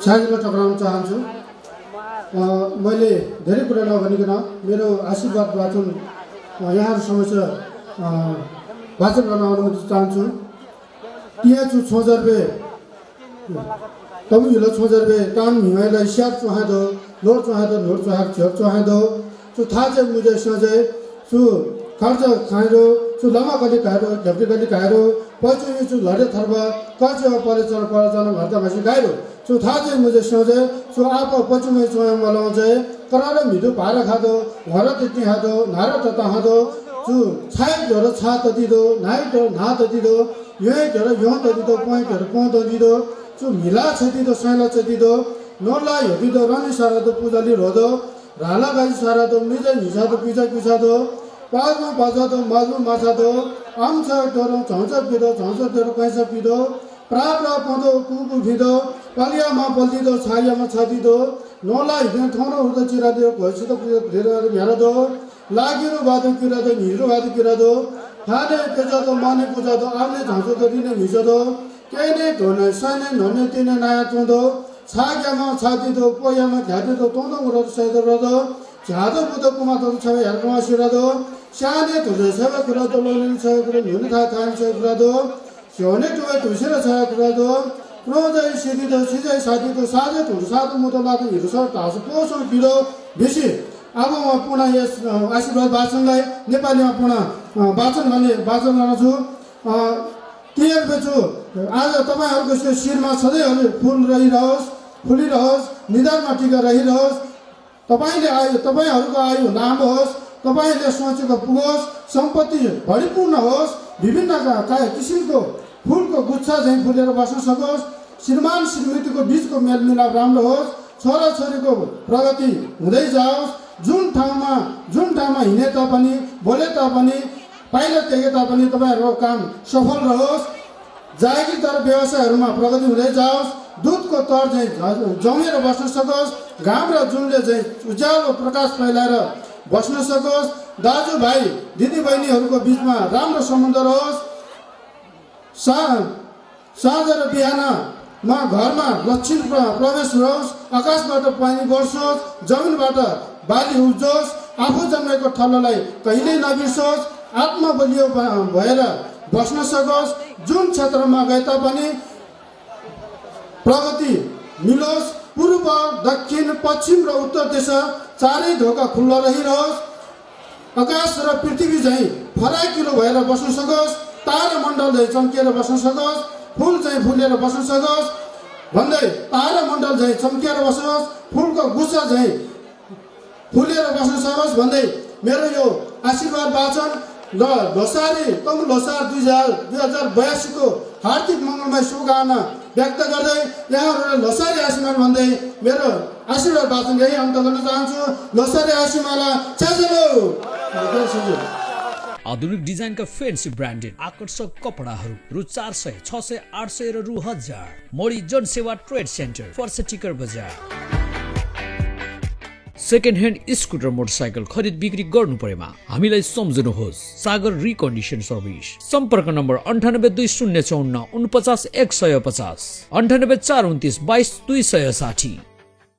छायाँलाई टक्राउन चाहन्छु। मैले धेरै कुरा नभनिकन मेरो आशीर्वाद वाचन यहाँहरू समक्ष वाचन गर्न अनुमति चाहन्छु। त्यहाँ छु छोजरबे तबु हिलो छोजरबे टान हिमालय स्याप चुहादो लोड चुहादो लोड चुहार छेप चुहादो सु थाजे मुजे सजे सु खर्च खाइरो सु लमा गली खाइरो ढप्टी गली खाइरो पछि सु लडे थर्ब कच परिचर परचन भर्ता भाषी गाइरो सु थाजे मुजे सजे सु आप पछि मै चोयम मलाउँजे करार मिदु भार खादो घर तिति हादो नार तता हादो सु छाय जर छा ततिदो नाइ जर ना ततिदो यो जर यो ततिदो पॉइंट जर पो ततिदो सु मिला छतिदो सैला छतिदो नोला यदिदो रनि सारादो पूजाली रोदो राला गाई सारादो मिजे निसादो पिजा पिसादो पाजमा बाजादो माजु माछादो आमछ डरो झौँछ पिदो झौँछ डरो कैसा पिदो प्राप्रा पदो कुकु भिदो पालियामा बल्दिदो छायामा छादिदो नोला हिँड्ने ठौरो हुँदो चिरादियो घोसिदो धेरै भ्यारदो लागिरो बादो किरादो हिरो बादो किरादो खाने पेजादो माने पुजादो आउने झौँछ दिने मिसदो केने ढोने साने नने तिने नयाँ चुँदो छाग्यामा छादिदो पोयामा घ्यादिदो तोँदो उडादो सैदो रदो झ्यादो बुदो कुमादो छवे हेर्कमा सिरादो साने धुजे सबै कुरादो लोलिन सबै कुरा हुने थाहा थाहा सबै कुरादो झ्याउने टुवे धुसेर छवे कुरादो क्रोजै सिदिदो सिजै सादिदो साझे धुर सादो मुदो लादो हिरो सर ढासो पोसो बिदो बेसी अब म पुनः यस आशीर्वाद वाचनलाई नेपालीमा पुनः वाचन गर्छु। क्लियर बेछु आज तपाईहरुको शिरमा सधैँ फूल रहिरहोस् फुलिरहोस् निधारमा टीका रहिरहोस् तपाईहरुको आयु लामो होस् तपाईले सोचेको पुगोस् सम्पत्ति भरिपूर्ण होस् विभिन्न किसिमको फूलको गुच्छा चाहिँ फुलेर बस्न सकोस् श्रीमान श्रीमतीको बीचको मेलमिलाप राम्रो होस् छोरा छोरीको प्रगति हुँदै जाओस् जुन ठाउँमा हिँडे तापनि बोले तापनि पाइला टेके तापनि तपाईहरुको काम सफल रहोस् जागिरदार व्यवसायहरुमा प्रगति हुँदै जाओस् दूधको तर चाहिँ जमेर बस्न सकोस् घाम र जुनले चाहिँ उज्यालो प्रकाश फैलाएर बस्न सकोस् दाजुभाइ दिदीबहिनीहरुको बीचमा राम्रो सम्बन्ध रहोस् साँझ र बिहानमा घरमा लक्ष्मी प्रवेश रहोस् आकाशबाट पानी बर्सोस् जमिनबाट बाली उब्जोस् आफू जन्मेको थलोलाई कहिल्यै नबिर्सोस् आत्मा बलियो भएर बस्न सकोस् जुन क्षेत्रमा गए तापनि प्रगति मिलोस् पूर्व दक्षिण पश्चिम र उत्तर दिशा चारै ढोका खुल्ला रहिरहोस् आकाश र पृथ्वी चाहिँ फराकिलो भएर बस्न सकोस् तारा मण्डल चाहिँ चम्किएर बस्न सकोस् फूल चाहिँ फुलेर बस्न सकोस् भन्दै तारा मण्डल चाहिँ चम्किएर बसोस् फूलको गुच्छा चाहिँ फुलेर बस्न सकोस् भन्दै मेरो यो आशीर्वाद वाचन ल लोसारी तम लोसार 2082 को हार्दिक मङ्गलमय शुभकामना व्यक्त गर्दै यहाँहरुलाई लोसारी आशीर्वाद भन्दै मेरो आशीर्वाद वाचन यही अन्त गर्न चाहन्छु। लोसारी आशीर्वाद चाचलो आधुनिक डिजाइनका फैंसी ब्रान्डेड आकर्षक कपडाहरू रु 400, 600, 800 र रु 1000 मोडी जनसेवा ट्रेड सेन्टर फर्सेटिकर बजार। सेकेन्ड ह्यान्ड स्कुटर मोटरसाइकल खरिद बिक्री गर्नु परेमा हामीलाई सम्झनुहोस्। सागर रिकन्डिसन सर्भिस सम्पर्क नम्बर 982054 49 150 98 429 22 260।